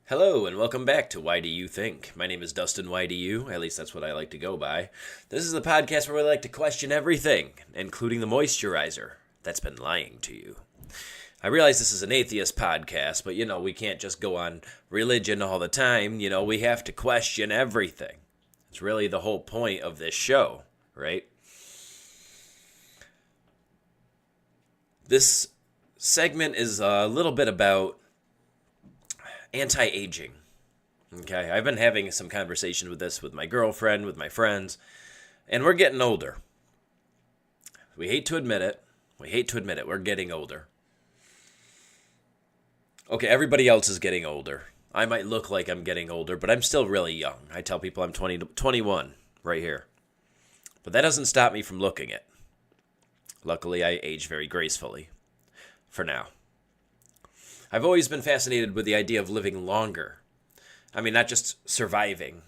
Hello and welcome back to Why Do You Think? My name is Dustin YDU, at least that's what I like to go by. This is the podcast where we like to question everything, including the moisturizer that's been lying to you. I realize this is an atheist podcast, but we can't just go on religion all the time. We have to question everything. It's really the whole point of this show, right? This segment is a little bit about anti-aging. Okay, I've been having some conversation with this with my girlfriend, with my friends, and we're getting older. We hate to admit it. We're getting older. Okay, everybody else is getting older. I might look like I'm getting older, but I'm still really young. I tell people I'm 21 right here. But that doesn't stop me from looking it. Luckily, I age very gracefully. For now. I've always been fascinated with the idea of living longer. I mean, not just surviving,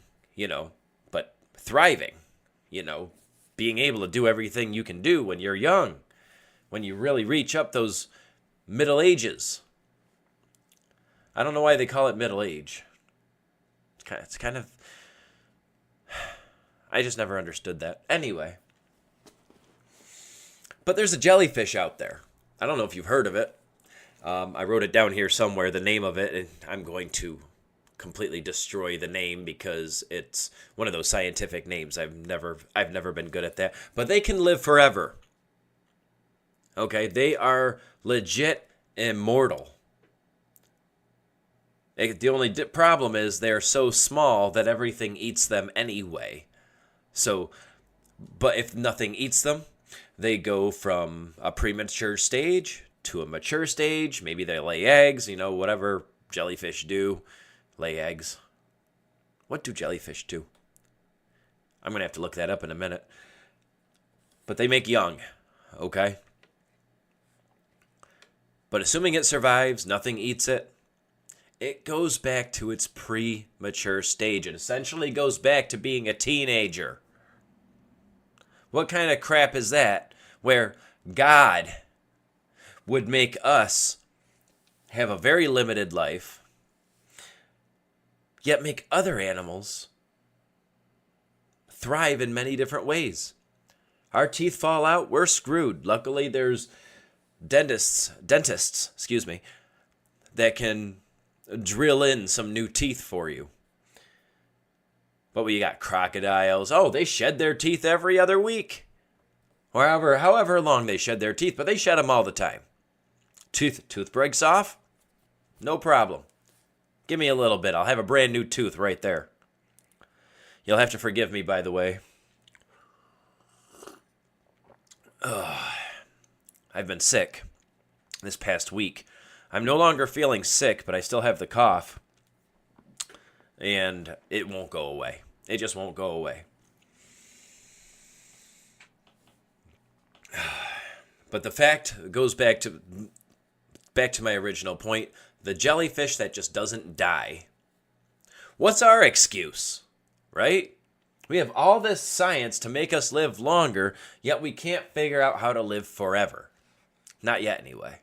but thriving, being able to do everything you can do when you're young, when you really reach up those middle ages. I don't know why they call it middle age. It's kind of, I just never understood that. Anyway. But there's a jellyfish out there. I don't know if you've heard of it. I wrote it down here somewhere, the name of it, and I'm going to completely destroy the name because it's one of those scientific names. I've never been good at that. But they can live forever. Okay, they are legit immortal. The only problem is they're so small that everything eats them anyway. But if nothing eats them, they go from a premature stage to a mature stage. Maybe they lay eggs, whatever jellyfish do. Lay eggs. What do jellyfish do? I'm going to have to look that up in a minute. But they make young, okay? But assuming it survives, nothing eats it, it goes back to its premature stage. It essentially goes back to being a teenager. What kind of crap is that? Where God would make us have a very limited life, yet make other animals thrive in many different ways. Our teeth fall out, we're screwed. Luckily, there's dentists, that can drill in some new teeth for you. But we got crocodiles. Oh, they shed their teeth every other week. Or however long they shed their teeth, but they shed them all the time. Tooth breaks off? No problem. Give me a little bit. I'll have a brand new tooth right there. You'll have to forgive me, by the way. I've been sick this past week. I'm no longer feeling sick, but I still have the cough. And it won't go away. It just won't go away. But the fact goes back to my original point. The jellyfish that just doesn't die. What's our excuse? Right? We have all this science to make us live longer, yet we can't figure out how to live forever. Not yet, anyway.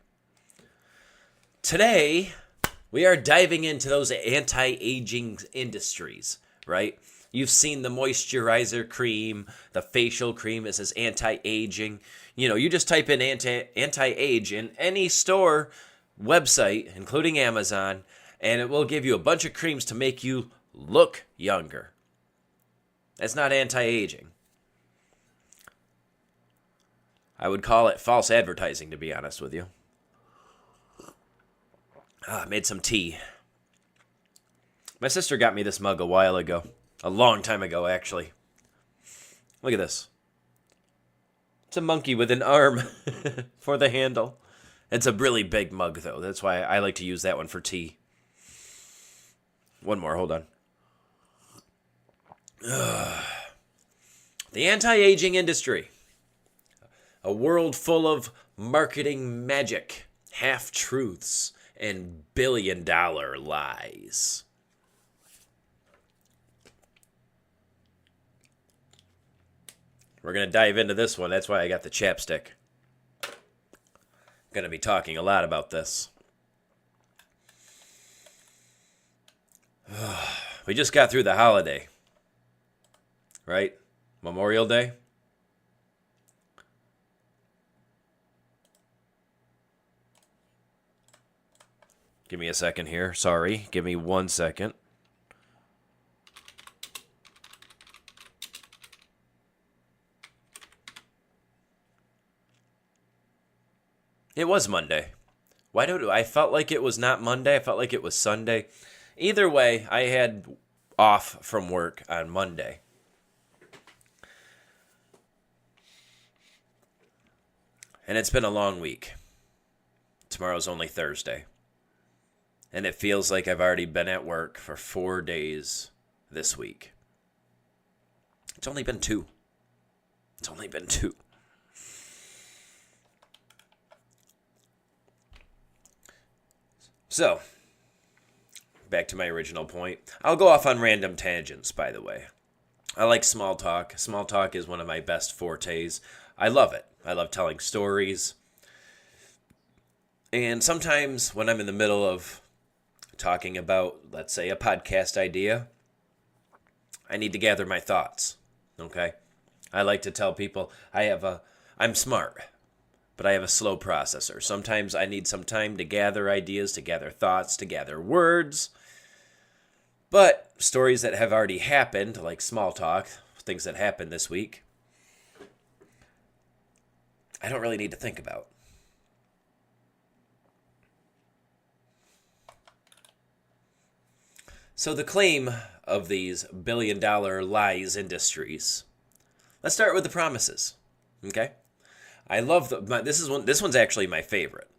Today, we are diving into those anti-aging industries, right? You've seen the moisturizer cream, the facial cream. It says anti-aging. You just type in anti-age in any store website, including Amazon, and it will give you a bunch of creams to make you look younger. That's not anti-aging. I would call it false advertising, to be honest with you. I made some tea. My sister got me this mug a while ago. A long time ago, actually. Look at this. It's a monkey with an arm for the handle. It's a really big mug, though. That's why I like to use that one for tea. One more, hold on. The anti-aging industry. A world full of marketing magic, half-truths, and billion-dollar lies. We're going to dive into this one. That's why I got the chapstick. Going to be talking a lot about this. We just got through the holiday, right? Memorial Day. Give me a second here. Sorry. Give me 1 second. It was Monday. I felt like it was not Monday. I felt like it was Sunday. Either way, I had off from work on Monday. And it's been a long week. Tomorrow's only Thursday. And it feels like I've already been at work for 4 days this week. It's only been 2. It's only been 2. So, back to my original point. I'll go off on random tangents, by the way. I like small talk. Small talk is one of my best fortes. I love it. I love telling stories. And sometimes when I'm in the middle of talking about, let's say, a podcast idea, I need to gather my thoughts, okay? I like to tell people I'm smart, but I have a slow processor. Sometimes I need some time to gather ideas, to gather thoughts, to gather words. But stories that have already happened, like small talk, things that happened this week, I don't really need to think about. So the claim of these billion-dollar lies industries. Let's start with the promises, okay? I love this one's actually my favorite.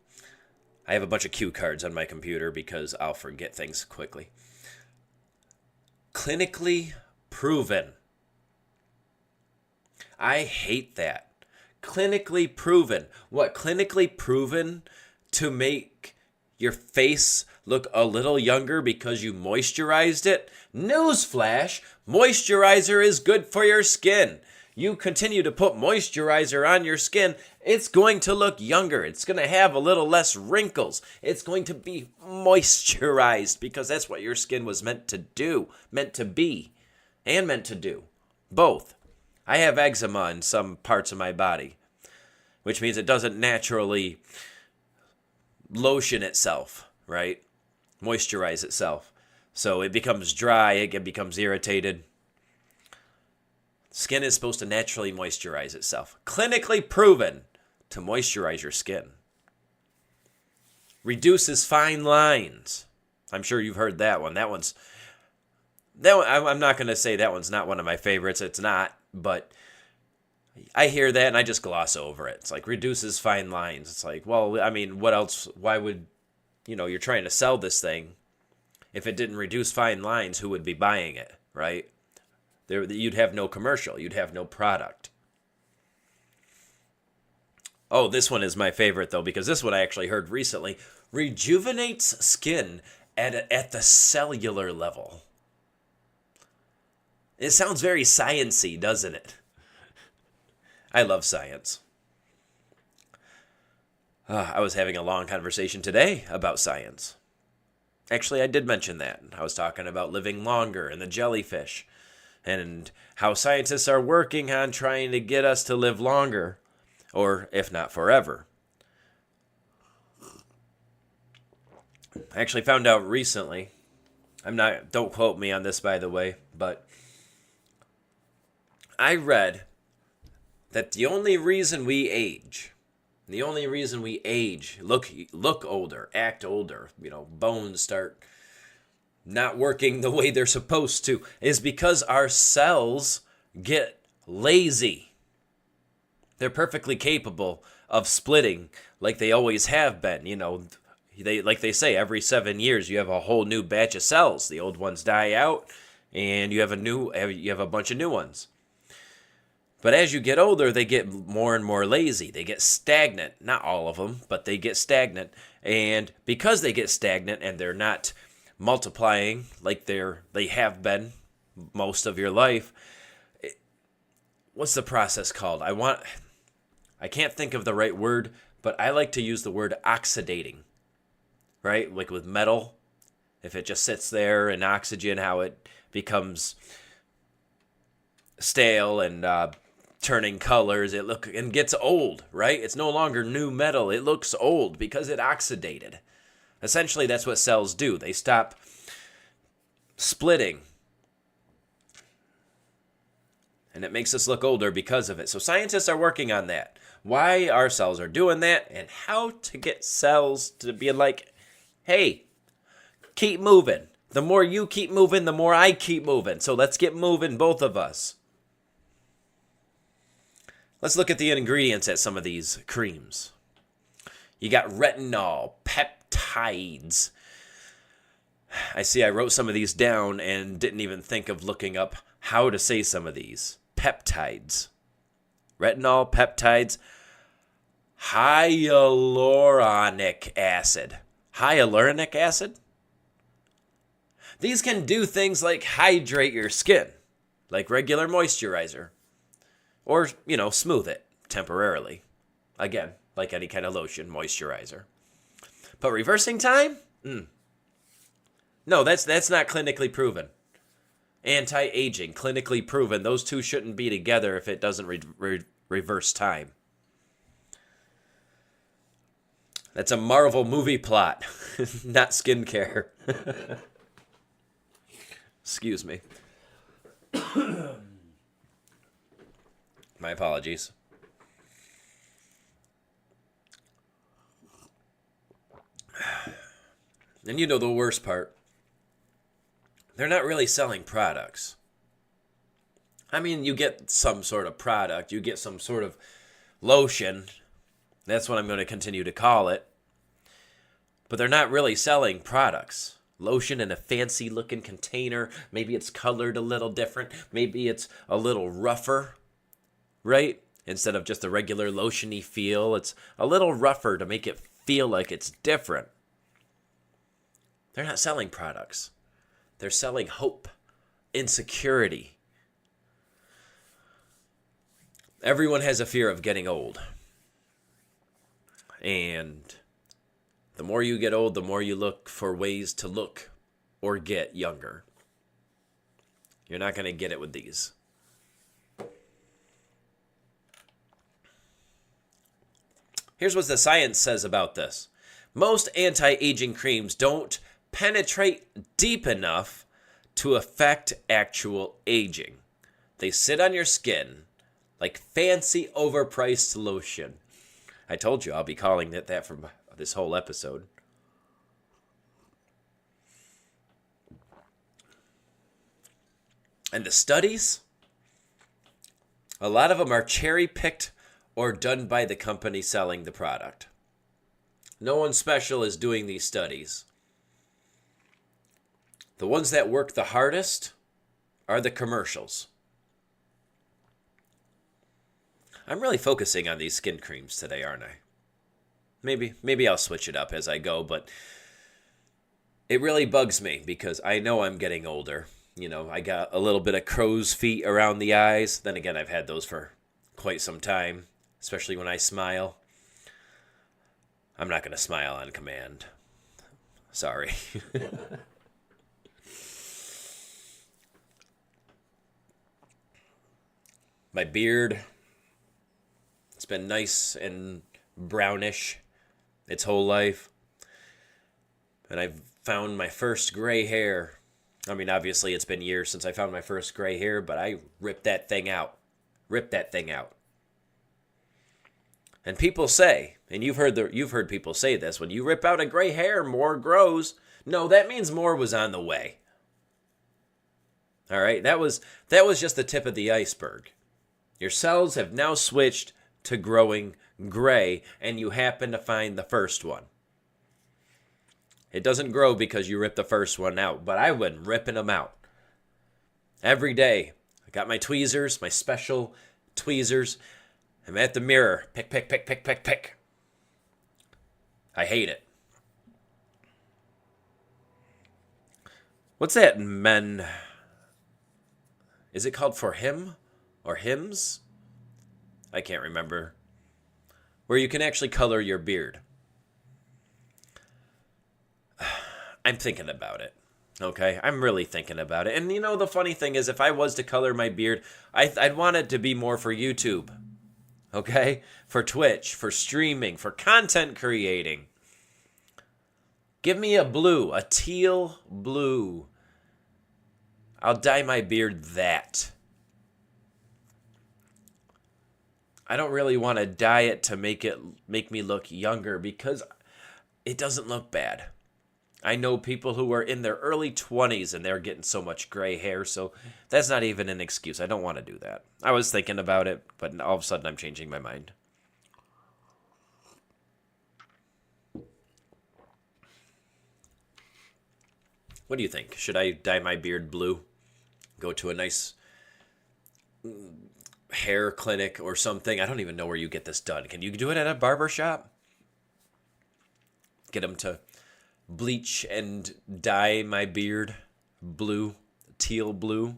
I have a bunch of cue cards on my computer because I'll forget things quickly. Clinically proven. I hate that. Clinically proven. What? Clinically proven to make your face look a little younger because you moisturized it? Newsflash, moisturizer is good for your skin. You continue to put moisturizer on your skin, it's going to look younger. It's going to have a little less wrinkles. It's going to be moisturized because that's what your skin was meant to do, meant to be, and meant to do. Both. I have eczema in some parts of my body, which means it doesn't naturally lotion itself, right? Moisturize itself. So it becomes dry, it becomes irritated. Skin is supposed to naturally moisturize itself. Clinically proven to moisturize your skin. Reduces fine lines. I'm sure you've heard that one. That one, I'm not going to say that one's not one of my favorites. It's not, but I hear that and I just gloss over it. It's like reduces fine lines. It's like, well, I mean, what else? Why would, you're trying to sell this thing. If it didn't reduce fine lines, who would be buying it, right? You'd have no commercial. You'd have no product. Oh, this one is my favorite, though, because this one I actually heard recently. Rejuvenates skin at the cellular level. It sounds very science-y, doesn't it? I love science. I was having a long conversation today about science. Actually, I did mention that. I was talking about living longer and the jellyfish and how scientists are working on trying to get us to live longer, or if not forever. I actually found out recently, don't quote me on this, by the way, but I read that the only reason we age, look older, act older, bones start not working the way they're supposed to, is because our cells get lazy. They're perfectly capable of splitting like they always have been. They say every 7 years you have a whole new batch of cells. The old ones die out and you have a bunch of new ones. But as you get older, they get more and more lazy. They get stagnant. Not all of them, but they get stagnant. And because they get stagnant and they're not multiplying like they have been most of your life, what's the process called? I can't think of the right word, but I like to use the word oxidating, right? Like with metal, If it just sits there in oxygen, how it becomes stale and turning colors, and gets old, right? It's no longer new metal. It looks old because it oxidated. Essentially, that's what cells do. They stop splitting. And it makes us look older because of it. So scientists are working on that. Why our cells are doing that, and how to get cells to be like, hey, keep moving. The more you keep moving, the more I keep moving. So let's get moving, both of us. Let's look at the ingredients at some of these creams. You got retinol, peptides. I see I wrote some of these down and didn't even think of looking up how to say some of these. Peptides. Retinol, peptides, hyaluronic acid. Hyaluronic acid? These can do things like hydrate your skin, like regular moisturizer. Or, smooth it temporarily. Again, like any kind of lotion, moisturizer. But reversing time? No, that's not clinically proven. Anti-aging, clinically proven. Those two shouldn't be together if it doesn't reverse time. That's a Marvel movie plot, not skincare. Excuse me. My apologies. And the worst part. They're not really selling products. I mean, you get some sort of product. You get some sort of lotion. That's what I'm going to continue to call it. But they're not really selling products. Lotion in a fancy-looking container. Maybe it's colored a little different. Maybe it's a little rougher, right? Instead of just a regular lotion-y feel, it's a little rougher to make it feel like it's different. They're not selling products. They're selling hope, insecurity. Everyone has a fear of getting old. And the more you get old, the more you look for ways to look or get younger. You're not going to get it with these. Here's what the science says about this. Most anti-aging creams don't penetrate deep enough to affect actual aging. They sit on your skin like fancy overpriced lotion. I told you I'll be calling it that for this whole episode. And the studies, a lot of them are cherry-picked or done by the company selling the product. No one special is doing these studies. The ones that work the hardest are the commercials. I'm really focusing on these skin creams today, aren't I? Maybe I'll switch it up as I go, but it really bugs me because I know I'm getting older. I got a little bit of crow's feet around the eyes. Then again, I've had those for quite some time, especially when I smile. I'm not going to smile on command. Sorry. My beard, it's been nice and brownish its whole life. And I've found my first gray hair. I mean, obviously it's been years since I found my first gray hair, but I ripped that thing out. And people say, and you've heard people say this, when you rip out a gray hair, more grows. No, that means more was on the way. All right, that was just the tip of the iceberg. Your cells have now switched to growing gray, and you happen to find the first one. It doesn't grow because you ripped the first one out, but I've been ripping them out. Every day, I got my tweezers, my special tweezers. I'm at the mirror. Pick, pick, pick, pick, pick, pick. I hate it. What's that, men? Is it called For Him? Or Hymns? I can't remember. Where you can actually color your beard. I'm thinking about it. Okay, I'm really thinking about it. And you know, the funny thing is, if I was to color my beard, I'd want it to be more for YouTube. Okay? For Twitch, for streaming, for content creating. Give me a blue, a teal blue. I'll dye my beard that. I don't really want to dye it to make me look younger because it doesn't look bad. I know people who are in their early 20s and they're getting so much gray hair, so that's not even an excuse. I don't want to do that. I was thinking about it, but all of a sudden I'm changing my mind. What do you think? Should I dye my beard blue? Go to a nice hair clinic or something? I don't even know where you get this done. Can you do it at a barber shop? Get them to bleach and dye my beard blue, teal blue.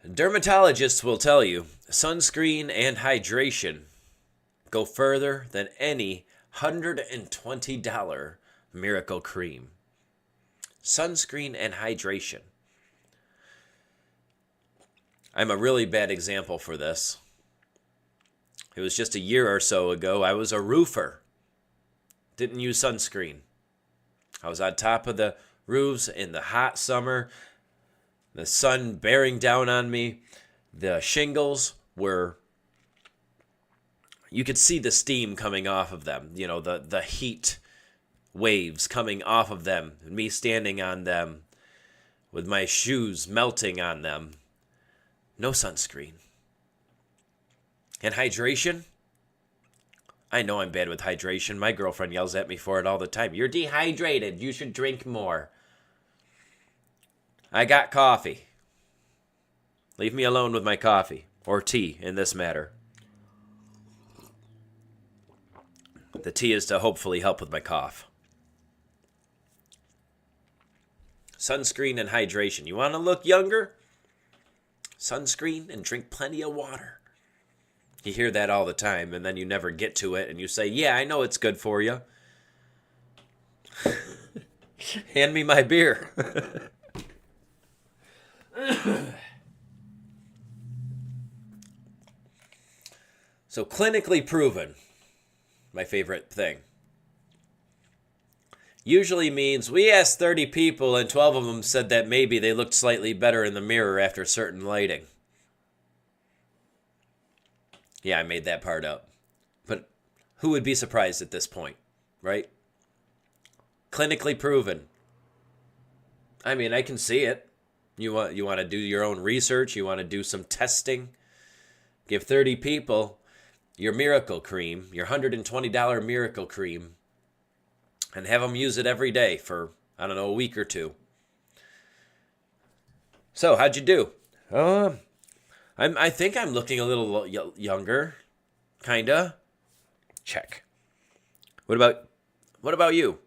Dermatologists will tell you sunscreen and hydration go further than any $120 miracle cream. Sunscreen and hydration. I'm a really bad example for this. It was just a year or so ago. I was a roofer. Didn't use sunscreen. I was on top of the roofs in the hot summer. The sun bearing down on me. The shingles were... You could see the steam coming off of them. You know, the heat waves coming off of them. Me standing on them with my shoes melting on them. No sunscreen. And hydration? I know I'm bad with hydration. My girlfriend yells at me for it all the time. You're dehydrated. You should drink more. I got coffee. Leave me alone with my coffee. Or tea, in this matter. The tea is to hopefully help with my cough. Sunscreen and hydration. You want to look younger? Sunscreen and drink plenty of water. You hear that all the time, and then you never get to it, and you say, yeah, I know it's good for you. Hand me my beer. So, clinically proven, my favorite thing, usually means we asked 30 people, and 12 of them said that maybe they looked slightly better in the mirror after certain lighting. Yeah, I made that part up. But who would be surprised at this point, right? Clinically proven. I mean, I can see it. You want to do your own research, you want to do some testing. Give 30 people your miracle cream, your $120 miracle cream, and have them use it every day for, I don't know, a week or two. So, how'd you do? I think I'm looking a little younger, kinda. Check. What about you?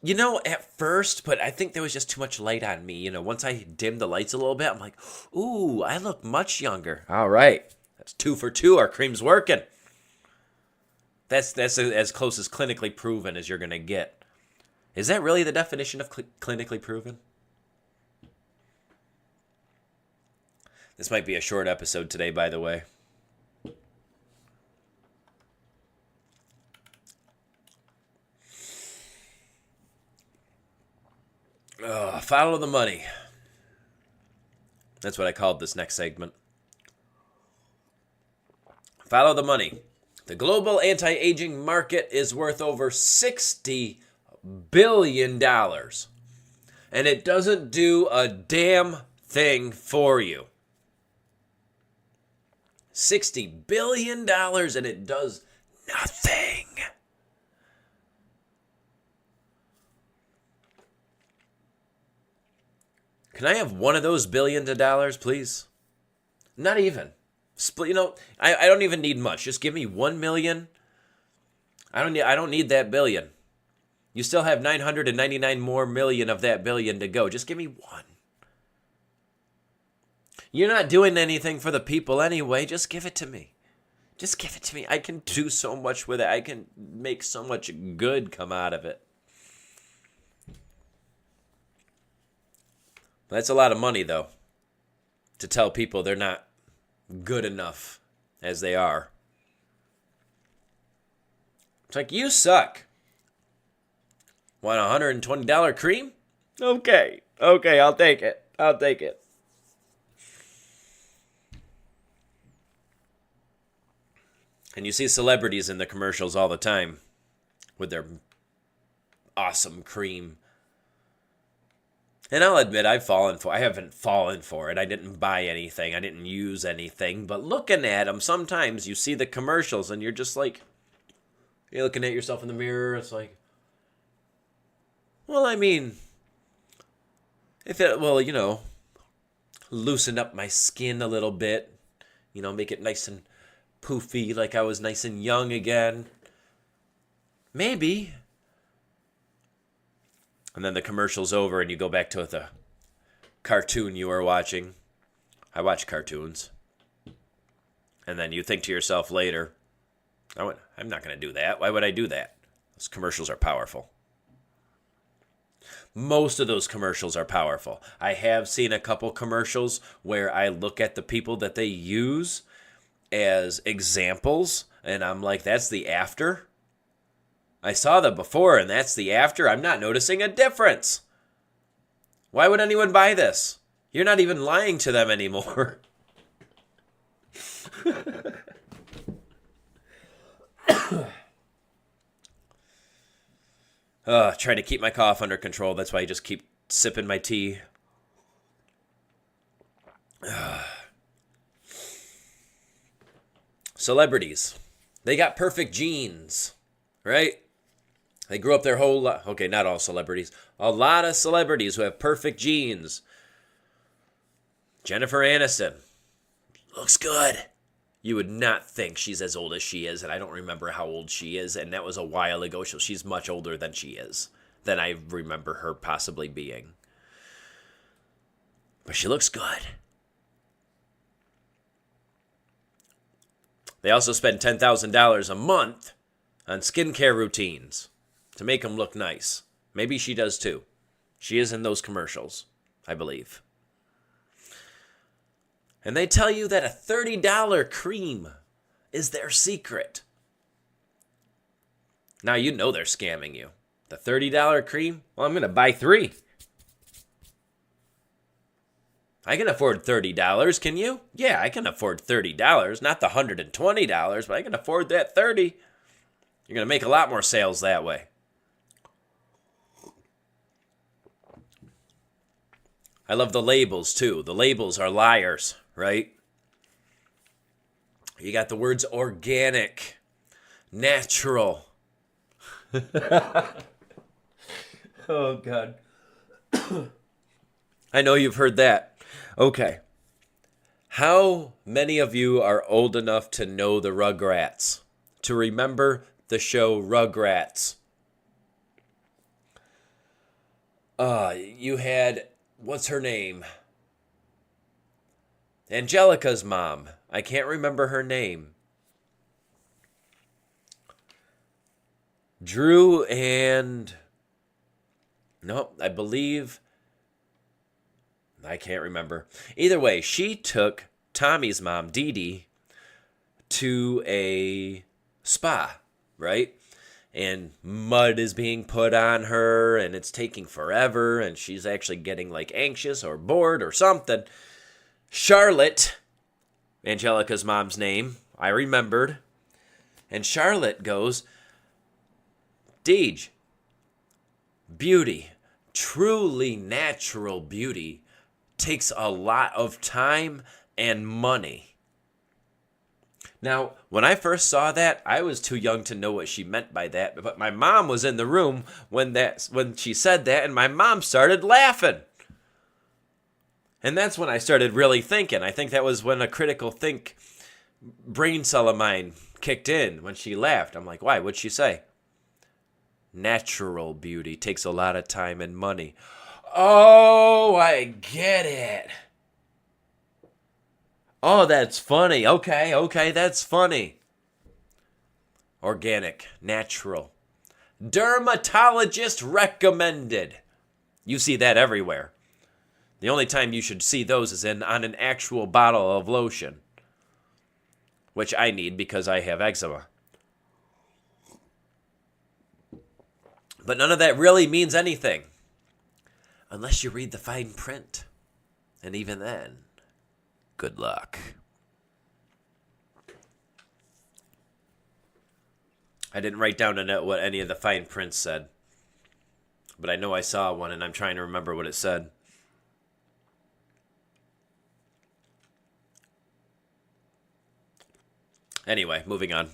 You know, at first, but I think there was just too much light on me. You know, once I dimmed the lights a little bit, I'm like, ooh, I look much younger. All right, that's 2 for 2. Our cream's working. That's as close as clinically proven as you're gonna get. Is that really the definition of clinically proven? This might be a short episode today, by the way. Follow the money. That's what I called this next segment. Follow the money. The global anti-aging market is worth over $60 billion. And it doesn't do a damn thing for you. $60 billion and it does nothing. Can I have one of those billions of dollars, please? Not even. Split. You know, I don't even need much. Just give me 1 million. I don't need that billion. You still have 999 more million of that billion to go. Just give me one. You're not doing anything for the people anyway. Just give it to me. Just give it to me. I can do so much with it. I can make so much good come out of it. That's a lot of money, though, to tell people they're not good enough as they are. It's like, you suck. Want a $120 cream? Okay, I'll take it. And you see celebrities in the commercials all the time with their awesome cream. And I'll admit I haven't fallen for it. I didn't buy anything. I didn't use anything. But looking at them, sometimes you see the commercials and you're just like, you're looking at yourself in the mirror. It's like, well, I mean, loosen up my skin a little bit, make it nice and poofy, like I was nice and young again. Maybe. And then the commercial's over and you go back to the cartoon you were watching. I watch cartoons. And then you think to yourself later, I'm not going to do that. Why would I do that? Those commercials are powerful. Most of those commercials are powerful. I have seen a couple commercials where I look at the people that they use as examples, and I'm like, that's the after? I saw the before, and that's the after? I'm not noticing a difference. Why would anyone buy this? You're not even lying to them anymore. Trying to keep my cough under control. That's why I just keep sipping my tea. Celebrities. They got perfect genes, right? They grew up their whole life. Okay, not all celebrities. A lot of celebrities who have perfect genes. Jennifer Aniston. Looks good. You would not think she's as old as she is, and I don't remember how old she is, and that was a while ago, so she's much older than she is, than I remember her possibly being. But she looks good. They also spend $10,000 a month on skincare routines to make them look nice. Maybe she does too. She is in those commercials, I believe. And they tell you that a $30 cream is their secret. Now you know they're scamming you. The $30 cream? Well, I'm going to buy 3. I can afford $30, can you? Yeah, I can afford $30. Not the $120, but I can afford that $30. You're going to make a lot more sales that way. I love the labels, too. The labels are liars, right? You got the words organic, natural. Oh, God. I know you've heard that. Okay. How many of you are old enough to know the Rugrats? To remember the show Rugrats? You had, what's her name? Angelica's mom. I can't remember her name. Drew and... Nope, I believe... I can't remember. Either way, she took Tommy's mom, Dee Dee, to a spa, right? And mud is being put on her, and it's taking forever, and she's actually getting, like, anxious or bored or something. Charlotte, Angelica's mom's name, I remembered. And Charlotte goes, Deej, beauty, truly natural beauty, takes a lot of time and money. Now, when I first saw that, I was too young to know what she meant by that, but my mom was in the room when she said that, and my mom started laughing. And that's when I started really thinking. I think that was when a critical think brain cell of mine kicked in when she laughed. I'm like, why? What'd she say? Natural beauty takes a lot of time and money. Oh, I get it. Oh, that's funny. Okay, that's funny. organic, natural, dermatologist recommended. You see that everywhere. The only time you should see those is on an actual bottle of lotion, which I need because I have eczema. But none of that really means anything unless you read the fine print. And even then, good luck. I didn't write down a note what any of the fine print said, but I know I saw one and I'm trying to remember what it said. Anyway, moving on.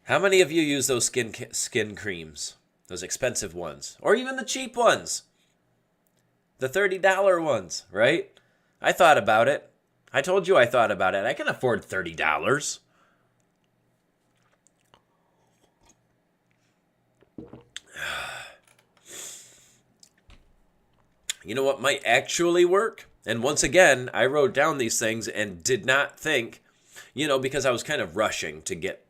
How many of you use those skin creams? Those expensive ones. Or even the cheap ones. The $30 ones, right? I thought about it. I told you I thought about it. I can afford $30. You know what might actually work? And once again, I wrote down these things and did not think, because I was kind of rushing to get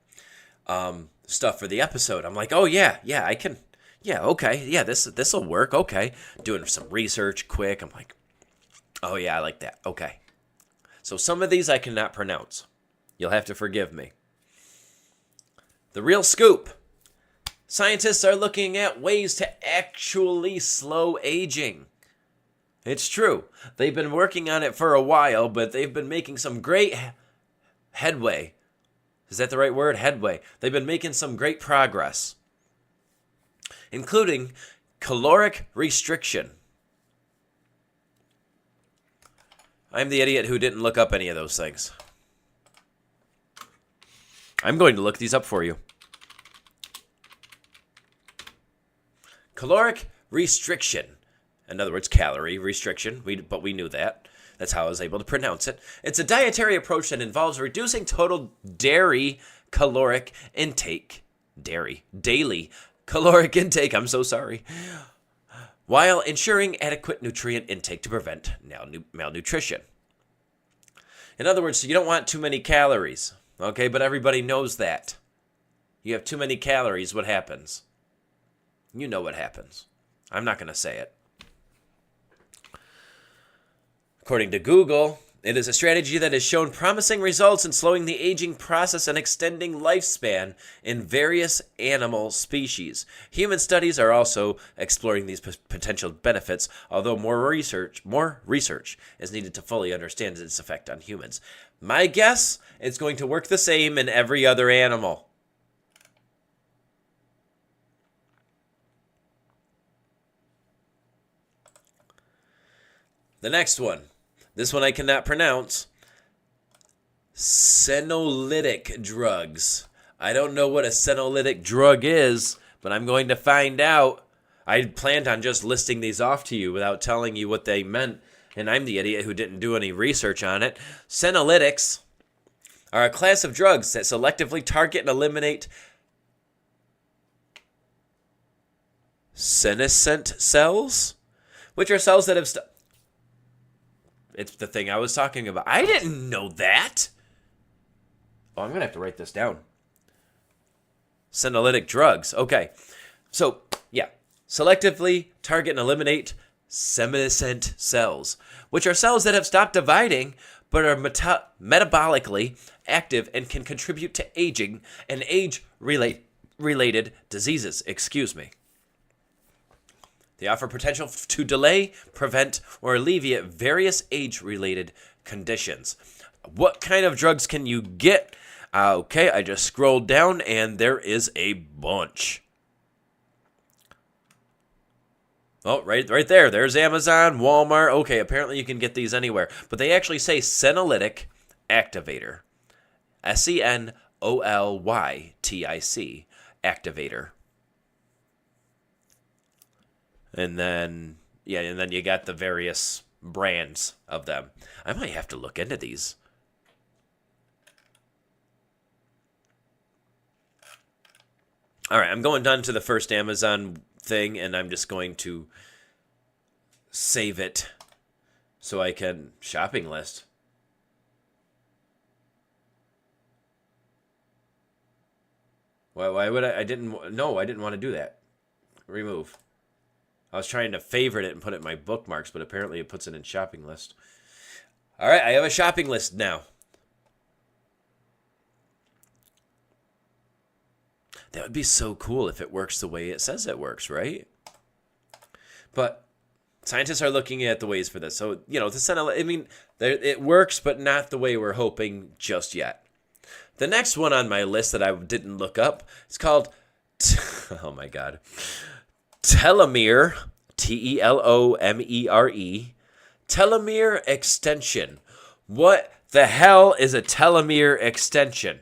stuff for the episode. I'm like, oh yeah, I can, okay, this'll work, okay. Doing some research quick. I'm like, oh yeah, I like that, okay. So some of these I cannot pronounce. You'll have to forgive me. The real scoop. Scientists are looking at ways to actually slow aging. It's true. They've been working on it for a while, but they've been making some great headway. Is that the right word? Headway. They've been making some great progress, including caloric restriction. I'm the idiot who didn't look up any of those things. I'm going to look these up for you. Caloric restriction. In other words, calorie restriction, but we knew that. That's how I was able to pronounce it. It's a dietary approach that involves reducing total daily caloric intake, I'm so sorry, while ensuring adequate nutrient intake to prevent malnutrition. In other words, you don't want too many calories, okay? But everybody knows that. You have too many calories, what happens? You know what happens. I'm not going to say it. According to Google, it is a strategy that has shown promising results in slowing the aging process and extending lifespan in various animal species. Human studies are also exploring these potential benefits, although more research is needed to fully understand its effect on humans. My guess, it's going to work the same in every other animal. The next one. This one I cannot pronounce. Senolytic drugs. I don't know what a senolytic drug is, but I'm going to find out. I planned on just listing these off to you without telling you what they meant, and I'm the idiot who didn't do any research on it. Senolytics are a class of drugs that selectively target and eliminate senescent cells, which are cells that have... It's the thing I was talking about. I didn't know that. Oh, I'm going to have to write this down. Senolytic drugs. Okay. So, yeah. Selectively target and eliminate senescent cells, which are cells that have stopped dividing but are metabolically active and can contribute to aging and age-related diseases. Excuse me. They offer potential to delay, prevent, or alleviate various age-related conditions. What kind of drugs can you get? Okay, I just scrolled down and there is a bunch. Oh, right there. There's Amazon, Walmart. Okay, apparently you can get these anywhere. But they actually say senolytic activator. Senolytic activator. And then you got the various brands of them. I might have to look into these. All right, I'm going down to the first Amazon thing, and I'm just going to save it so I can shopping list. Why would I didn't want to do that. Remove. I was trying to favorite it and put it in my bookmarks, but apparently it puts it in shopping list. All right, I have a shopping list now. That would be so cool if it works the way it says it works, right? But scientists are looking at the ways for this. So, it works, but not the way we're hoping just yet. The next one on my list that I didn't look up is called, oh my God, telomere, Telomere, telomere extension. What the hell is a telomere extension?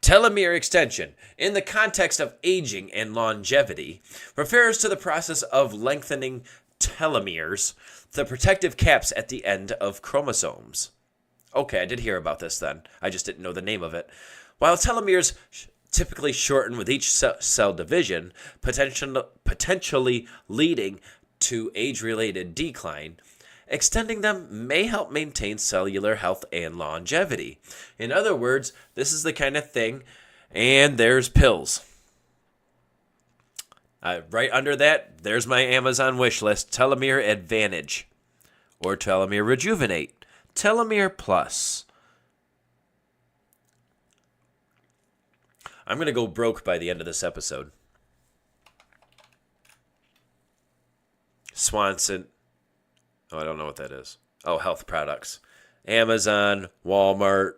Telomere extension, in the context of aging and longevity, refers to the process of lengthening telomeres, the protective caps at the end of chromosomes. Okay, I did hear about this then. I just didn't know the name of it. While telomeres typically shorten with each cell division, potentially leading to age-related decline, extending them may help maintain cellular health and longevity. In other words, this is the kind of thing, and there's pills. Right under that, there's my Amazon wish list, Telomere Advantage, or Telomere Rejuvenate, Telomere Plus. I'm going to go broke by the end of this episode. Swanson. Oh, I don't know what that is. Oh, health products. Amazon, Walmart.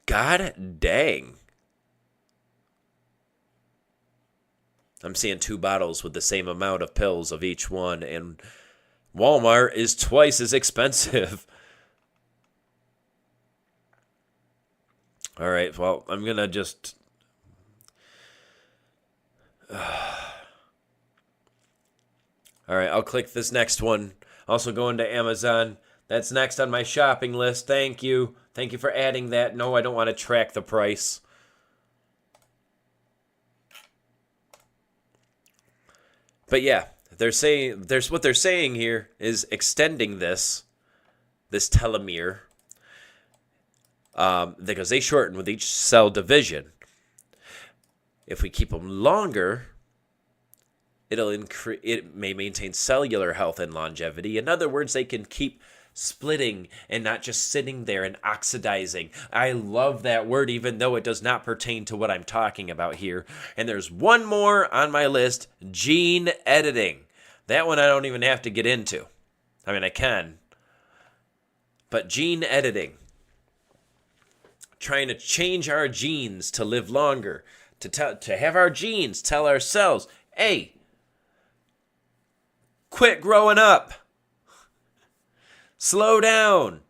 God dang. I'm seeing 2 bottles with the same amount of pills of each one, and Walmart is twice as expensive. All right, well, I'm going to just... All right, I'll click this next one. Also going to Amazon. That's next on my shopping list. Thank you. Thank you for adding that. No, I don't want to track the price. But yeah, what they're saying here is extending this telomere, because they shorten with each cell division. If we keep them longer, it may maintain cellular health and longevity. In other words, they can keep splitting and not just sitting there and oxidizing. I love that word, even though it does not pertain to what I'm talking about here. And there's one more on my list, gene editing. That one I don't even have to get into. I mean, I can. But gene editing. Trying to change our genes to live longer. To have our genes tell our cells, hey, quit growing up. Slow down.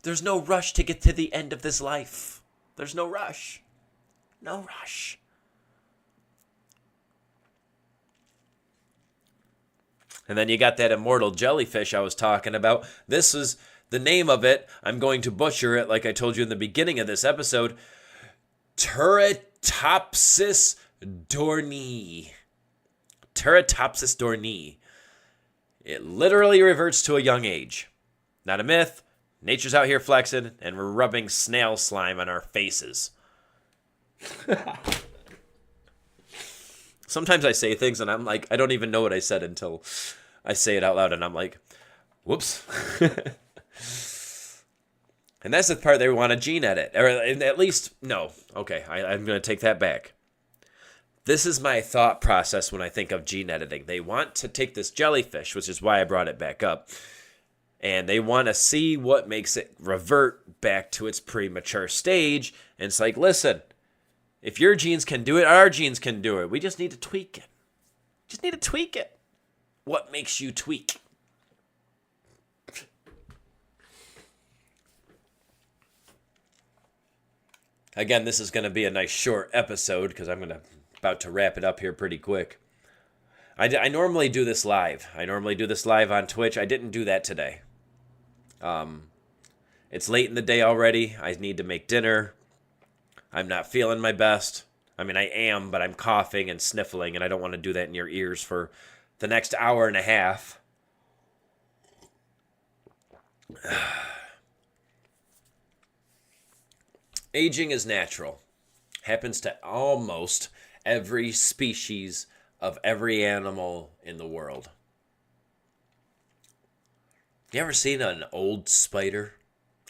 There's no rush to get to the end of this life. There's no rush. No rush. And then you got that immortal jellyfish I was talking about. This is the name of it. I'm going to butcher it like I told you in the beginning of this episode. Turritopsis dornii. Turritopsis dornii. It literally reverts to a young age. Not a myth. Nature's out here flexing, and we're rubbing snail slime on our faces. Sometimes I say things, and I'm like, I don't even know what I said until I say it out loud, and I'm like, whoops. And that's the part they want to gene edit. Or at least, no. Okay, I'm going to take that back. This is my thought process when I think of gene editing. They want to take this jellyfish, which is why I brought it back up, and they want to see what makes it revert back to its premature stage. And it's like, listen, if your genes can do it, our genes can do it. We just need to tweak it. Just need to tweak it. What makes you tweak? Again, this is going to be a nice short episode because I'm about to wrap it up here pretty quick. I normally do this live. I normally do this live on Twitch. I didn't do that today. It's late in the day already. I need to make dinner. I'm not feeling my best. I mean, I am, but I'm coughing and sniffling, and I don't want to do that in your ears for the next hour and a half. Aging is natural. Happens to almost every species of every animal in the world. You ever seen an old spider?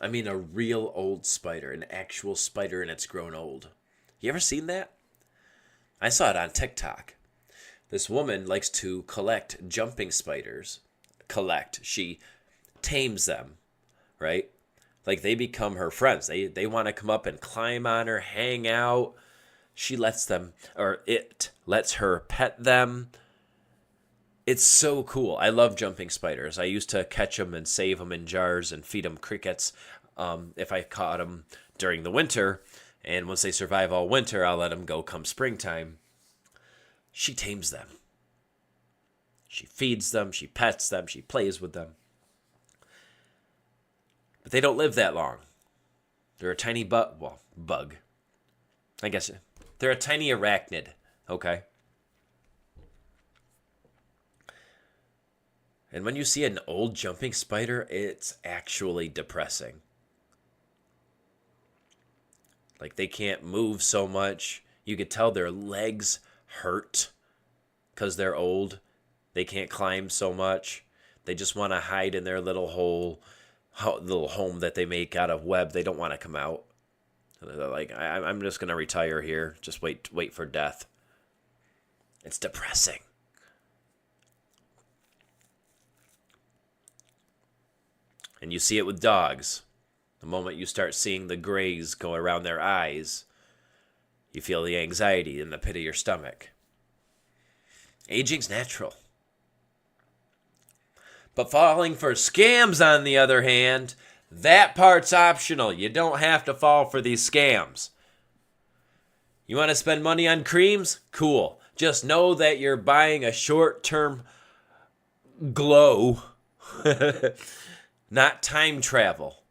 I mean a real old spider, an actual spider, and it's grown old. You ever seen that? I saw it on TikTok. This woman likes to collect jumping spiders. She tames them, right? Like they become her friends. They want to come up and climb on her, hang out. She lets them, or it lets her pet them. It's so cool. I love jumping spiders. I used to catch them and save them in jars and feed them crickets if I caught them during the winter. And once they survive all winter, I'll let them go come springtime. She tames them. She feeds them. She pets them. She plays with them. But they don't live that long. They're a tiny bug. I guess they're a tiny arachnid, okay? And when you see an old jumping spider, it's actually depressing. Like they can't move so much. You could tell their legs hurt because they're old. They can't climb so much. They just want to hide in their little home that they make out of web. They don't want to come out. They're like, I'm just going to retire here. Just wait for death. It's depressing. And you see it with dogs. The moment you start seeing the grays go around their eyes, you feel the anxiety in the pit of your stomach. Aging's natural. But falling for scams, on the other hand, that part's optional. You don't have to fall for these scams. You want to spend money on creams? Cool. Just know that you're buying a short-term glow, not time travel.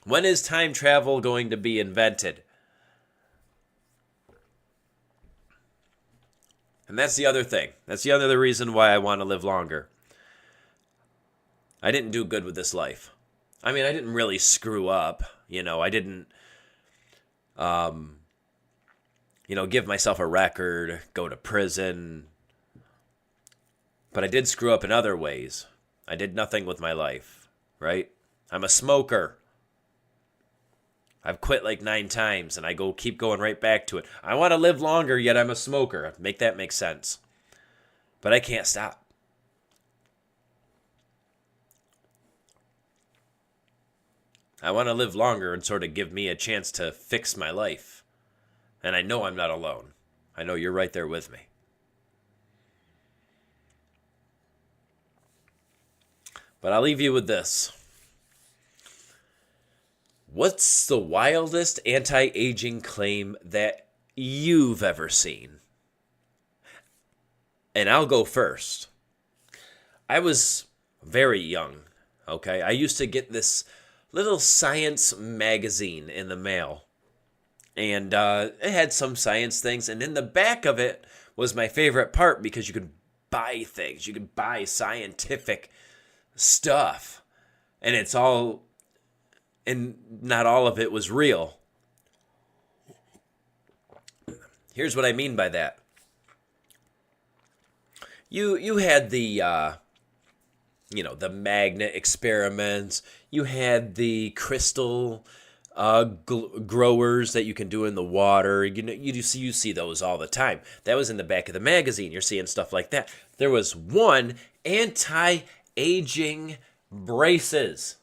When is time travel going to be invented? And that's the other thing. That's the other reason why I want to live longer. I didn't do good with this life. I mean, I didn't really screw up. I didn't, give myself a record, go to prison. But I did screw up in other ways. I did nothing with my life, right? I'm a smoker. I've quit like 9 times, and I keep going right back to it. I want to live longer, yet I'm a smoker. Make that make sense. But I can't stop. I want to live longer and sort of give me a chance to fix my life. And I know I'm not alone. I know you're right there with me. But I'll leave you with this. What's the wildest anti-aging claim that you've ever seen? And I'll go first. I was very young, okay? I used to get this little science magazine in the mail. And it had some science things. And in the back of it was my favorite part because you could buy things. You could buy scientific stuff. And it's all... And not all of it was real. Here's what I mean by that. You had the the magnet experiments. You had the crystal growers that you can do in the water. You see those all the time. That was in the back of the magazine. You're seeing stuff like that. There was one anti-aging braces.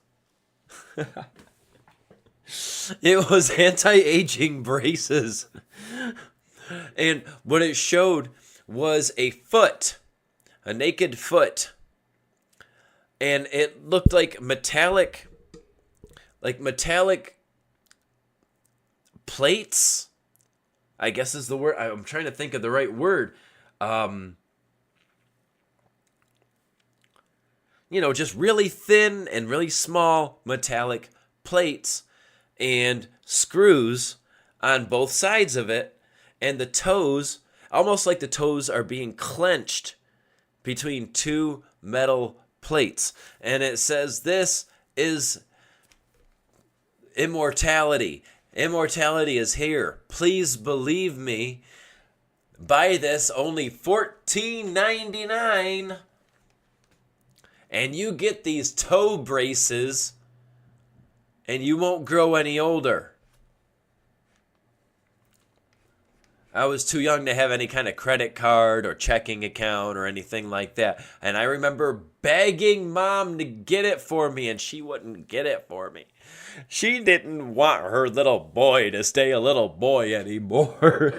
It was anti-aging braces. And what it showed was a naked foot. And it looked like metallic plates, I guess is the word. I'm trying to think of the right word. Just really thin and really small metallic plates and screws on both sides of it, and the toes, almost like the toes are being clenched between 2 metal plates. And it says this is immortality. Immortality is here. Please believe me. Buy this, only $14.99. And you get these toe braces, and you won't grow any older. I was too young to have any kind of credit card or checking account or anything like that. And I remember begging Mom to get it for me, and she wouldn't get it for me. She didn't want her little boy to stay a little boy anymore.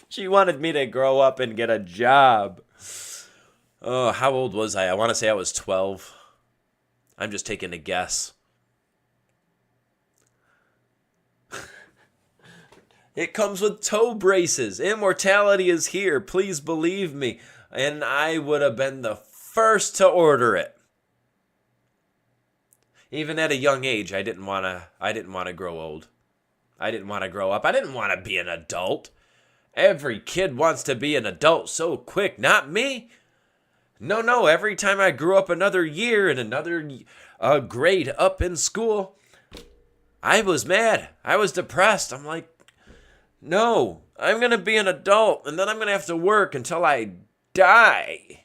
She wanted me to grow up and get a job. Oh, how old was I? I want to say I was 12. I'm just taking a guess. It comes with toe braces. Immortality is here. Please believe me. And I would have been the first to order it. Even at a young age, I didn't want to grow old. I didn't want to grow up. I didn't want to be an adult. Every kid wants to be an adult so quick, not me. No, every time I grew up another year and another grade up in school, I was mad. I was depressed. I'm like, no, I'm going to be an adult, and then I'm going to have to work until I die.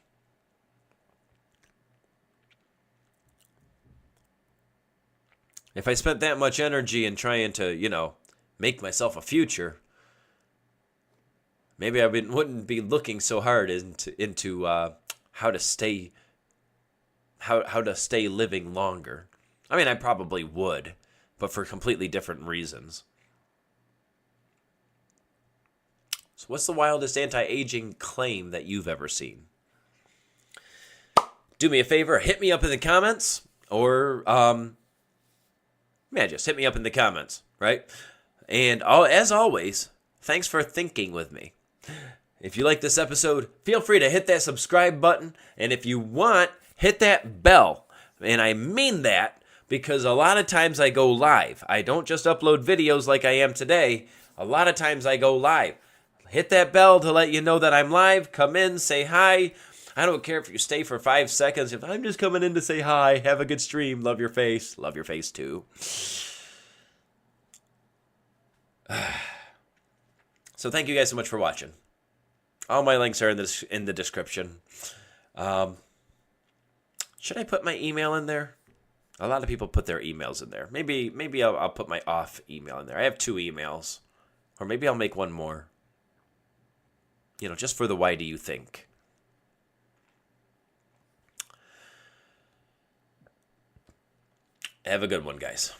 If I spent that much energy in trying to, make myself a future, maybe I wouldn't be looking so hard into how to stay living longer. I mean, I probably would, but for completely different reasons. So what's the wildest anti-aging claim that you've ever seen? Do me a favor, hit me up in the comments, or just hit me up in the comments, right? And as always, thanks for thinking with me. If you like this episode, feel free to hit that subscribe button, and if you want, hit that bell. And I mean that because a lot of times I go live. I don't just upload videos like I am today. A lot of times I go live. Hit that bell to let you know that I'm live. Come in, say hi. I don't care if you stay for 5 seconds. If I'm just coming in to say hi, have a good stream. Love your face. Love your face too. So thank you guys so much for watching. All my links are in the description. Should I put my email in there? A lot of people put their emails in there. Maybe I'll put my off email in there. I have 2 emails. Or maybe I'll make one more. Just for the why do you think. Have a good one, guys.